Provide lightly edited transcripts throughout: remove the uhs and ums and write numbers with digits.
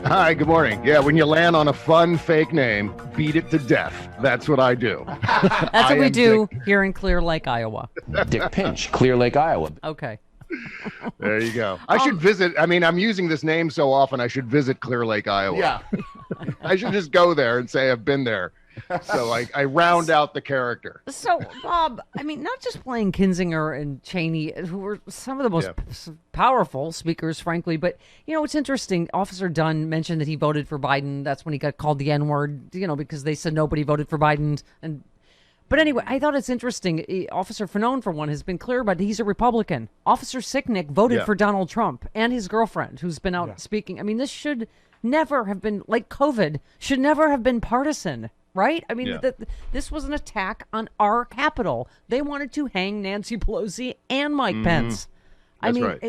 Hi, good morning. Yeah, when you land on a fun fake name, beat it to death. That's what I do. That's what we do here in Clear Lake, Iowa. Dick Pinch, Clear Lake, Iowa. Okay. There you go. I should visit. I mean, I'm using this name so often, I should visit Clear Lake, Iowa. Yeah. I should just go there and say I've been there. So I round out the character. So, Bob, I mean, not just playing Kinzinger and Cheney, who were some of the most powerful speakers, frankly, but, you know, it's interesting. Officer Dunn mentioned that he voted for Biden. That's when he got called the N-word, you know, because they said nobody voted for Biden. But anyway, I thought it's interesting. Officer Vernon, for one, has been clear about he's a Republican. Officer Sicknick voted for Donald Trump and his girlfriend, who's been out speaking. I mean, this should never have been, like COVID, should never have been partisan. Right? I mean, this was an attack on our Capitol. They wanted to hang Nancy Pelosi and Mike Pence. That's right.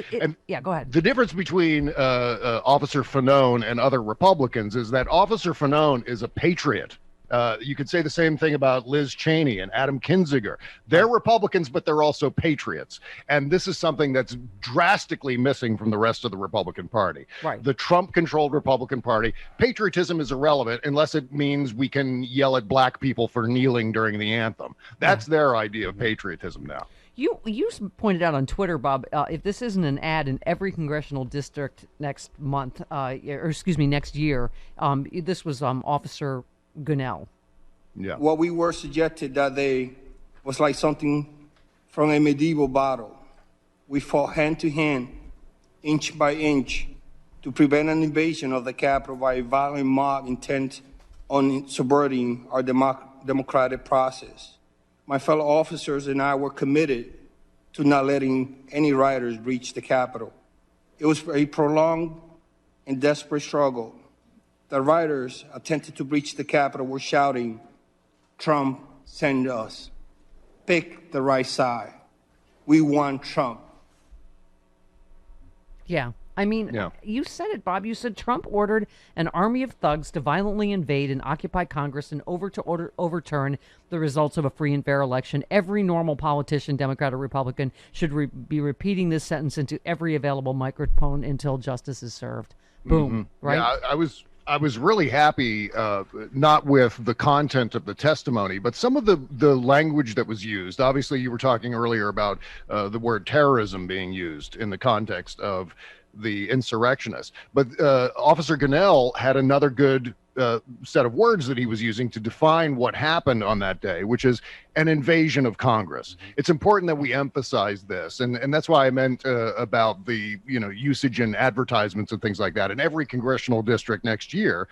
Go ahead. The difference between Officer Vernon and other Republicans is that Officer Vernon is a patriot. You could say the same thing about Liz Cheney and Adam Kinzinger. They're Republicans, but they're also patriots. And this is something that's drastically missing from the rest of the Republican Party. Right. The Trump-controlled Republican Party, patriotism is irrelevant unless it means we can yell at black people for kneeling during the anthem. That's their idea of patriotism now. You pointed out on Twitter, Bob, if this isn't an ad in every congressional district next year, this was Officer Gannell. Yeah. What we were suggested that day was like something from a medieval battle. We fought hand to hand, inch by inch, to prevent an invasion of the Capitol by a violent mob intent on subverting our democratic process. My fellow officers and I were committed to not letting any rioters breach the Capitol. It was a prolonged and desperate struggle. The rioters attempted to breach the Capitol were shouting, "Trump, send us. Pick the right side. We want Trump." Yeah. I mean, you said it, Bob. You said Trump ordered an army of thugs to violently invade and occupy Congress and overturn the results of a free and fair election. Every normal politician, Democrat or Republican, should be repeating this sentence into every available microphone until justice is served. Boom. Right? Yeah, I was really happy, not with the content of the testimony, but some of the language that was used. Obviously, you were talking earlier about the word terrorism being used in the context of the insurrectionists. But Officer Gannell had another good set of words that he was using to define what happened on that day, which is an invasion of Congress. It's important that we emphasize this. And that's why I meant about the usage in advertisements and things like that in every congressional district next year,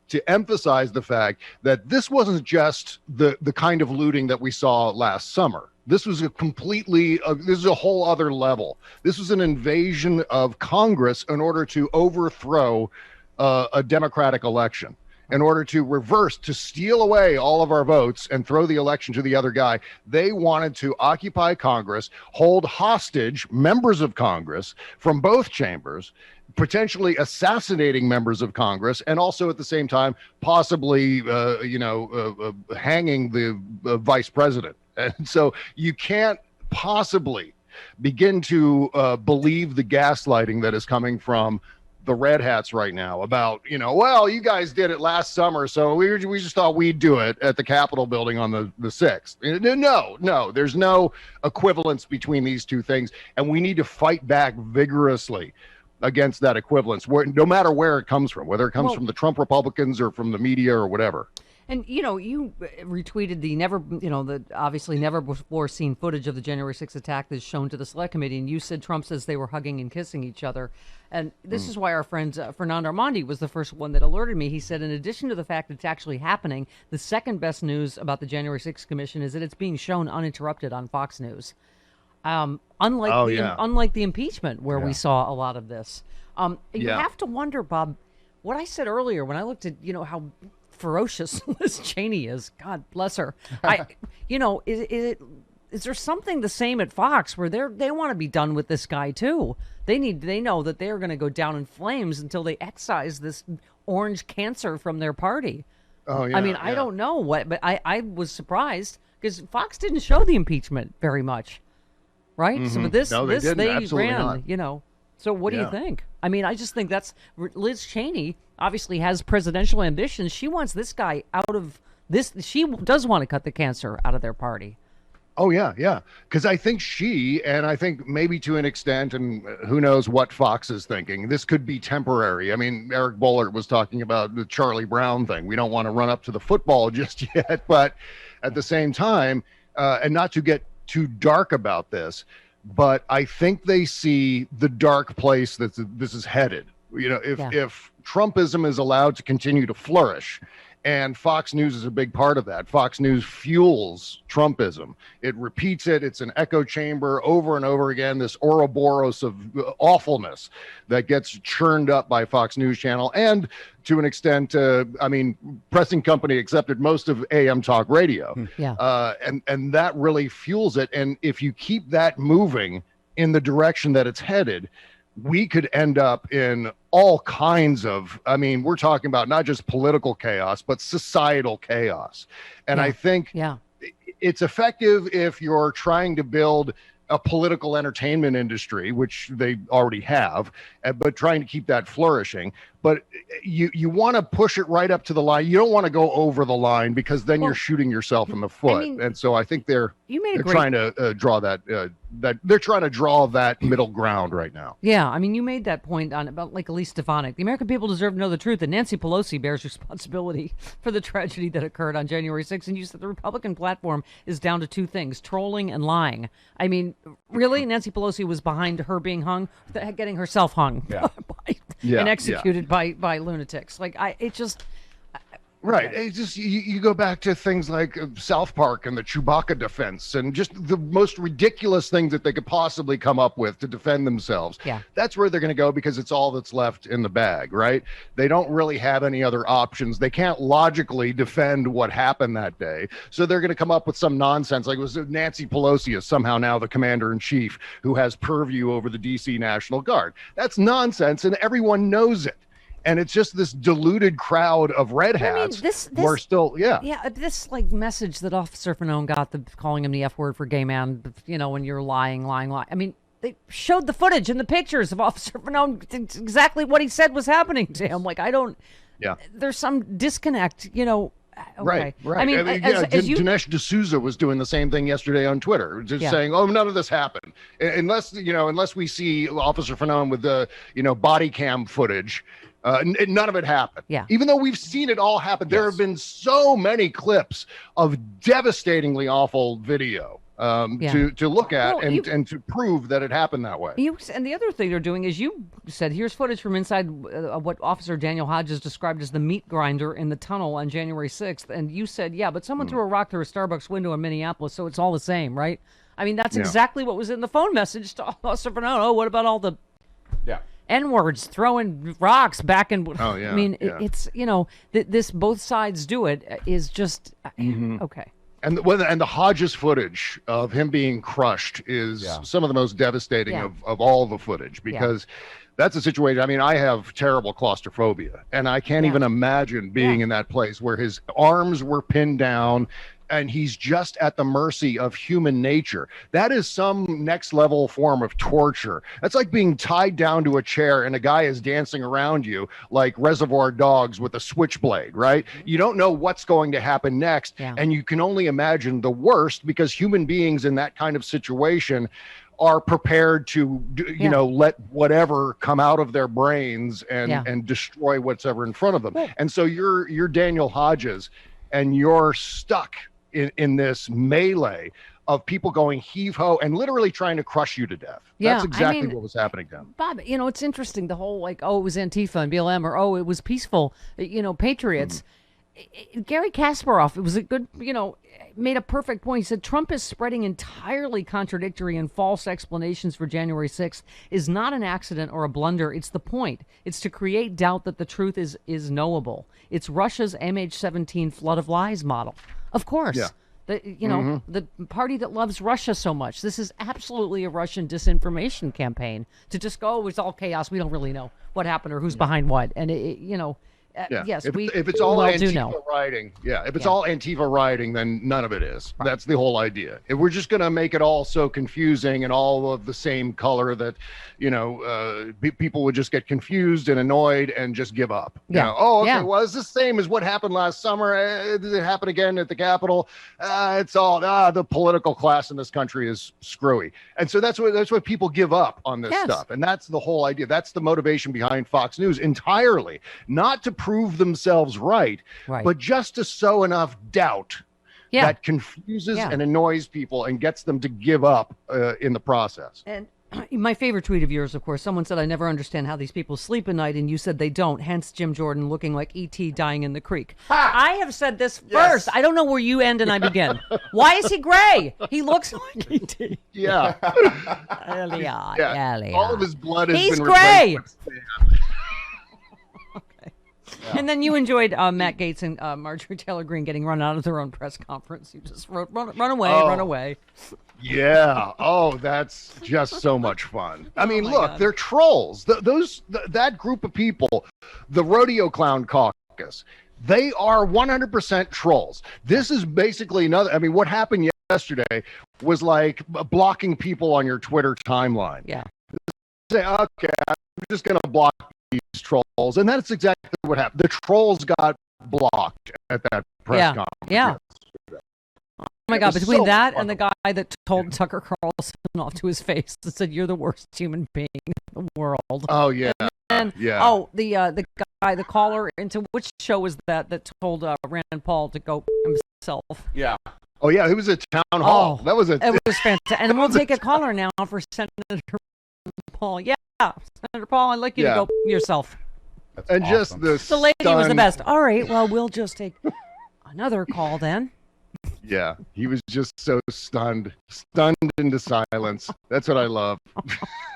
to emphasize the fact that this wasn't just the kind of looting that we saw last summer. This was this is a whole other level. This was an invasion of Congress in order to overthrow a democratic election, in order to steal away all of our votes and throw the election to the other guy. They wanted to occupy Congress, hold hostage members of Congress from both chambers, potentially assassinating members of Congress, and also at the same time possibly hanging the vice president. And so you can't possibly begin to believe the gaslighting that is coming from the red hats right now about, well, you guys did it last summer, so we just thought we'd do it at the Capitol building on the 6th. No, there's no equivalence between these two things, and we need to fight back vigorously against that equivalence, no matter where it comes from, whether it comes from the Trump Republicans or from the media or whatever. And, you retweeted the obviously never before seen footage of the January 6th attack that's shown to the Select Committee. And you said Trump says they were hugging and kissing each other. And this is why our friend Fernando Armandi was the first one that alerted me. He said, in addition to the fact that it's actually happening, the second best news about the January 6th Commission is that it's being shown uninterrupted on Fox News. Unlike the impeachment, where we saw a lot of this. You have to wonder, Bob, what I said earlier when I looked at, how ferocious Liz Cheney is. God bless her. Is is there something the same at Fox where they want to be done with this guy too? They know that they're going to go down in flames until they excise this orange cancer from their party. Oh yeah. I mean, I don't know what, but I was surprised because Fox didn't show the impeachment very much, right? Mm-hmm. So but this they Absolutely ran, not. you know. So what do you think? I mean, I just think that's Liz Cheney obviously has presidential ambitions. She wants this guy out of this. She does want to cut the cancer out of their party. Oh, yeah. Because I think and I think maybe to an extent, and who knows what Fox is thinking, this could be temporary. I mean, Eric Boehlert was talking about the Charlie Brown thing. We don't want to run up to the football just yet. But at the same time, and not to get too dark about this, but I think they see the dark place that this is headed. You know, if Trumpism is allowed to continue to flourish, and Fox News is a big part of that. Fox News fuels Trumpism. It repeats it. It's an echo chamber over and over again, this Ouroboros of awfulness that gets churned up by Fox News Channel. And to an extent, I mean, pressing company accepted most of AM talk radio. And that really fuels it. And if you keep that moving in the direction that it's headed, we could end up in all kinds of, I mean, we're talking about not just political chaos, but societal chaos. And I think it's effective if you're trying to build a political entertainment industry, which they already have, but trying to keep that flourishing. But you want to push it right up to the line. You don't want to go over the line because then you're shooting yourself in the foot. I mean, and so I think they're trying to draw that they're trying to draw that middle ground right now. Yeah, I mean, you made that point on about like Elise Stefanik. The American people deserve to know the truth, and Nancy Pelosi bears responsibility for the tragedy that occurred on January 6th. And you said the Republican platform is down to two things: trolling and lying. I mean, really, Nancy Pelosi was behind her being hung, getting herself hung and executed by lunatics. Like Right. It's just you go back to things like South Park and the Chewbacca defense and just the most ridiculous things that they could possibly come up with to defend themselves. Yeah. That's where they're going to go because it's all that's left in the bag, right? They don't really have any other options. They can't logically defend what happened that day. So they're going to come up with some nonsense like it was Nancy Pelosi is somehow now the commander in chief who has purview over the DC National Guard. That's nonsense and everyone knows it. And it's just this deluded crowd of red hats who are still, this like message that Officer Vernon got, calling him the F word for gay man, you know, when you're lying. I mean, they showed the footage and the pictures of Officer Vernon, exactly what he said was happening to him. Like, there's some disconnect, you know. Okay. Right. I mean, Dinesh D'Souza was doing the same thing yesterday on Twitter, just saying, "Oh, none of this happened," unless we see Officer Vernon with the body cam footage. None of it happened. Yeah. Even though we've seen it all happen, there have been so many clips of devastatingly awful video to look at and to prove that it happened that way. And the other thing they're doing is you said, here's footage from inside what Officer Daniel Hodges described as the meat grinder in the tunnel on January 6th. And you said, but someone threw a rock through a Starbucks window in Minneapolis, so it's all the same, right? I mean, that's exactly what was in the phone message to Officer Vernon. Oh, what about all the N-words, throwing rocks back and I mean, it's, this both sides do it is just okay. And the Hodges footage of him being crushed is some of the most devastating of all the footage because that's a situation. I mean, I have terrible claustrophobia and I can't even imagine being in that place where his arms were pinned down and he's just at the mercy of human nature. That is some next level form of torture. That's like being tied down to a chair and a guy is dancing around you like Reservoir Dogs with a switchblade, right? You don't know what's going to happen next. And you can only imagine the worst because human beings in that kind of situation are prepared to, let whatever come out of their brains and destroy what's ever in front of them. And so you're Daniel Hodges and you're stuck in this melee of people going heave-ho and literally trying to crush you to death. That's exactly what was happening to him. Bob, it's interesting, the whole it was Antifa and BLM or, it was peaceful, patriots. Gary Kasparov, it was a good, made a perfect point. He said, Trump is spreading entirely contradictory and false explanations for January 6th is not an accident or a blunder. It's the point. It's to create doubt that the truth is knowable. It's Russia's MH17 flood of lies model. Of course. The party that loves Russia so much. This is absolutely a Russian disinformation campaign to just go, oh, it's all chaos. We don't really know what happened or who's behind what. And, yes, if it's all Antifa rioting, if it's all Antifa rioting, then none of it is. Right. That's the whole idea. If we're just going to make it all so confusing and all of the same color that, people would just get confused and annoyed and just give up. Well, it's the same as what happened last summer. Did it happen again at the Capitol? It's all the political class in this country is screwy. And so that's what people give up on this stuff. And that's the whole idea. That's the motivation behind Fox News entirely. Not to prove themselves right, but just to sow enough doubt that confuses and annoys people and gets them to give up in the process. And my favorite tweet of yours, of course, someone said, I never understand how these people sleep at night, and you said they don't, hence Jim Jordan looking like E.T. dying in the creek. I have said this first. I don't know where you end and I begin. Why is he gray? He looks like E.T. Yeah. Elliot. All of his blood has He's been gray. Yeah. And then you enjoyed Matt Gaetz and Marjorie Taylor Greene getting run out of their own press conference. You just wrote, run away. Yeah. Oh, that's just so much fun. I mean, look, God. They're trolls. That group of people, the Rodeo Clown Caucus, they are 100% trolls. This is basically another. I mean, what happened yesterday was like blocking people on your Twitter timeline. Yeah. Say, okay, I'm just going to block these trolls, and that's exactly what happened. The trolls got blocked at that press conference. Yeah. Oh my God! Between that and the guy that told Tucker Carlson off to his face and said, "You're the worst human being in the world." Oh yeah. And the guy, the caller into which show was that told Rand Paul to go himself? Yeah. Oh yeah, it was a town hall. It was fantastic. And we'll take a caller now for Senator Paul. Yeah. Senator Paul, I'd like you to go yourself. That's awesome. Just the lady was the best. All right, well, we'll just take another call then. Yeah, he was just so stunned into silence. That's what I love.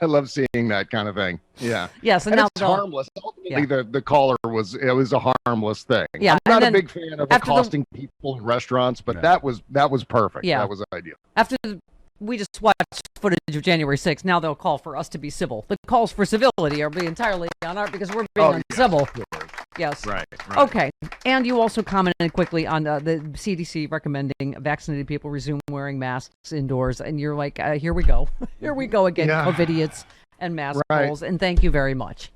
I love seeing that kind of thing. Yeah. Yes, and now it's harmless. Ultimately, the caller was a harmless thing. Yeah, I'm not a big fan of accosting people in restaurants, but that was perfect. Yeah. That was ideal. After we just watched footage of January 6th. Now they'll call for us to be civil. The calls for civility are being entirely on our because we're being uncivil. Yes. Right. Okay. And you also commented quickly on the CDC recommending vaccinated people resume wearing masks indoors. And you're like, here we go. Here we go again, COVIDiots and mask holes. And thank you very much.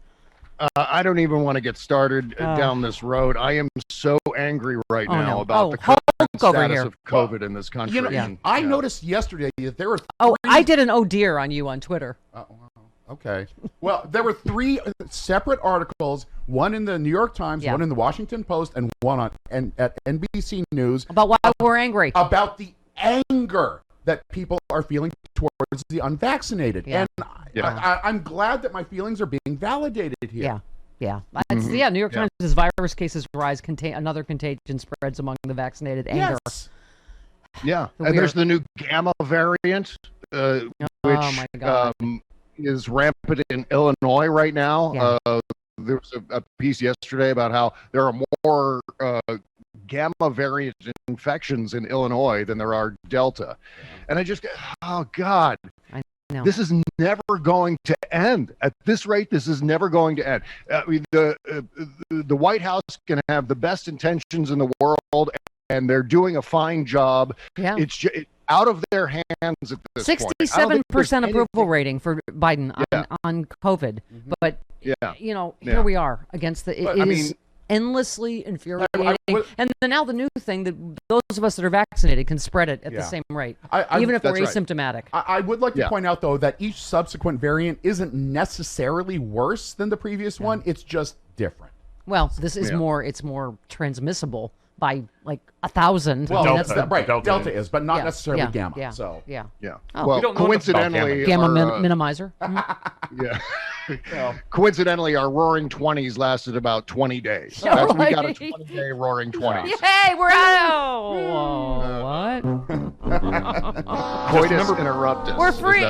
I don't even want to get started down this road. I am so angry right now about the current status of COVID in this country. You know, I noticed yesterday that there were I did an oh dear on you on Twitter. Okay. Well, there were 3 separate articles, one in the New York Times, one in the Washington Post, and one at NBC News. About why we're angry. About the anger that people are feeling towards the unvaccinated. Yeah. And I'm glad that my feelings are being validated here. Yeah. New York Times says virus cases rise, another contagion spreads among the vaccinated. Anger. Yes. Yeah. And there's the new Gamma variant, which my God. Is rampant in Illinois right now. Yeah. There was a piece yesterday about how there are more Gamma variant infections in Illinois than there are Delta. And I just, oh God, I know. This is never going to end. At this rate, this is never going to end. The White House can have the best intentions in the world, and they're doing a fine job. Yeah. It's just out of their hands at this 67% approval rating for Biden on COVID. But, here we are against it is endlessly infuriating. And then now the new thing that those of us that are vaccinated can spread it at the same rate, even if we're asymptomatic. I would like to point out, though, that each subsequent variant isn't necessarily worse than the previous one. It's just different. Well, this is it's more transmissible by like 1,000. Well, Delta is, but not necessarily Gamma. Well, coincidentally, Gamma minimizer. Coincidentally, our Roaring 20s lasted about 20 days. We got a 20-day Roaring 20s. Yay, we're out. What? Coitus interruptus. We're free.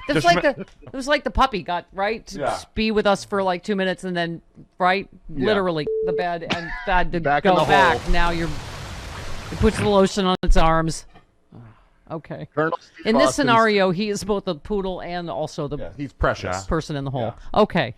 It was like the puppy got to be with us for like 2 minutes and then literally the bed and had to back go in the back. hole. Now you're It puts the lotion on its arms. Okay. Colonel Steve In this Austin's- scenario, he is both the poodle and also the He's precious. person in the hole. Okay.